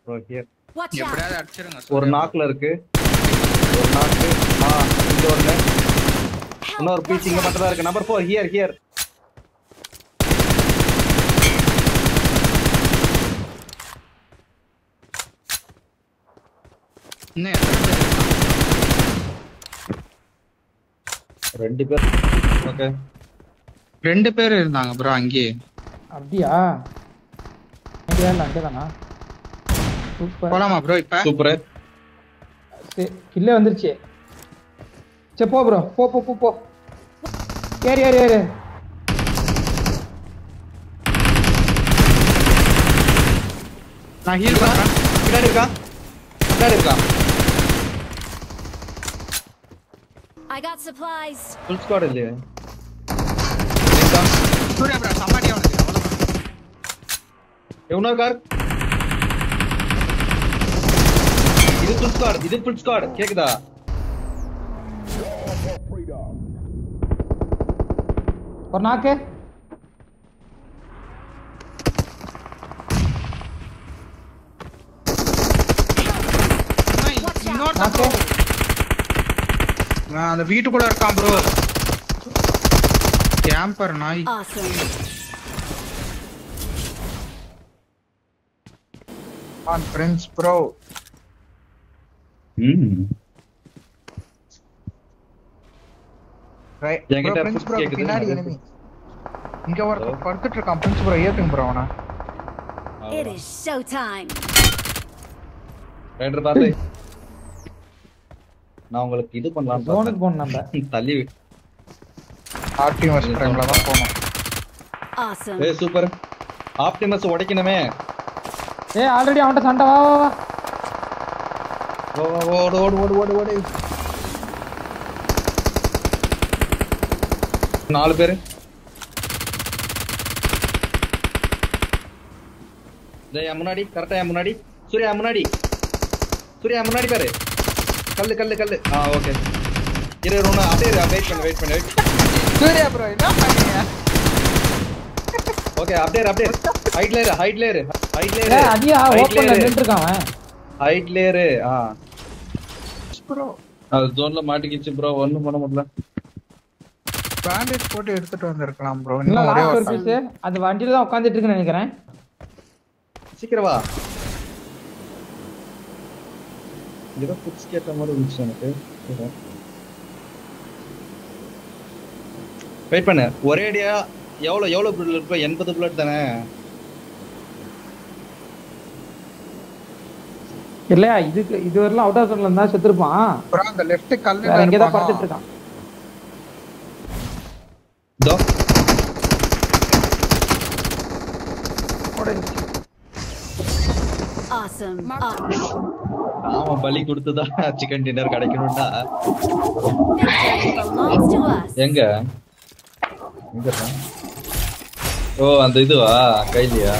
Bro here Watch out. எப்படியாவது அடிச்சிருங்க ஒரு நாக்ல இருக்கு ஒரு நாக்கு இங்க ஒண்ணு இன்னொரு பீச் இங்க மட்டும் தான் இருக்கு நம்பர் 4 ஹியர் இன்னும் எத்தனை பேர் இருக்காங்க? 2 பேர் ஓகே 2 பேர் இருந்தாங்க ப்ரோ அங்கேயே. அப்படியா அங்கேதானா சூப்பர் போலாமா ப்ரோ இப்ப? சூப்பர் கில்லே வந்துருச்சு சரி போ ப்ரோ போ போ போ போ ஏறு நான் ஹீல் பண்றேன். பின்னாடி இருக்கா I got supplies. Full squad இல்லையே சூர்யா ப்ரோ சம்பாடி அவனுக்கு அவ்வளவுதான். எவனோ கார் இது ஃபுல் ஸ்குவாட் கேக்குதா ஒரு நாக்கு இன்னொருத்தன் bro. நான் அந்த வீட்டுக்குள்ள இருக்கான் ப்ரோ. கேம்பர் நாய். Awesome. On friends bro. Right என்கிட்ட ஃப்ரெண்ட்ஸ் ப்ரோ கேக்குது. பின்னாடி enemy. இங்க ஒரு படுத்துட்டு இருக்கான் ஃப்ரெண்ட்ஸ் ப்ரோ ஏத்துங்க ப்ரோ அவன. It is showtime. ரைடர் பாத்து நான் உங்களுக்கு இது பண்ணலாம் ஜோனுக்கு போணும் நம்ம தள்ளி ஆப்டிமஸ் ப்ரைம்ல தான் போணும். Awesome. ஏய் சூப்பர் ஆப்டிமஸ் உடைக்கணுமே ஆல்ரெடி அவன்கிட்ட சண்டை வா ஓடு 4 பேர் என் முன்னாடி கரெக்டா என் முன்னாடி சூர்யா முன்னாடி பாரு கல்லு ஓகே இரு ரோனா அப்படியே வெயிட் பண்ணு சூர்யா ப்ரோ என்ன பண்ணீங்க? ஓகே அப்படியே ஹைட் லேயர் அதிகா ஓபன்ல நின்னுட்டான் அவன் ஹைட் லேயர் ப்ரோ அது ஜோன்ல மாட்டிக்கிச்சு ப்ரோ ஒண்ணும் பண்ண முடியல பேண்டேஜ் போட்டு எடுத்துட்டு வந்திருக்கலாம் ப்ரோ. இல்ல இன்னும் ஒரே லாஸ்ட் ஒரு ஒரு பீஸ் அது வண்டில தான் உட்கார்ந்துட்டு இருக்குன்னு நினைக்கிறேன் சீக்கிரம் வா ஏதோ புட்ஸ் கேட்ட மாதிரி இருந்துச்சு எனக்கு வெயிட் பண்ணு ஒரே அடியா எவ்வளவு புல்லட் இருக்கு 80 புல்லட் தானே இல்லையா இது வரலாம் அவுட் ஆஃப் ஜோன்ல இருந்தா செத்துருப்பான் ப்ரோ அந்த லெஃப்ட் கல்லுல இங்க தான் படுத்துட்டு இருக்கான் தோ Awesome. நாம பலி கொடுத்துதா சிக்கன் டின்னர் கிடைக்கணும்டா Victory belongs to us. எங்க ஓ அந்த இதுவா கைலியா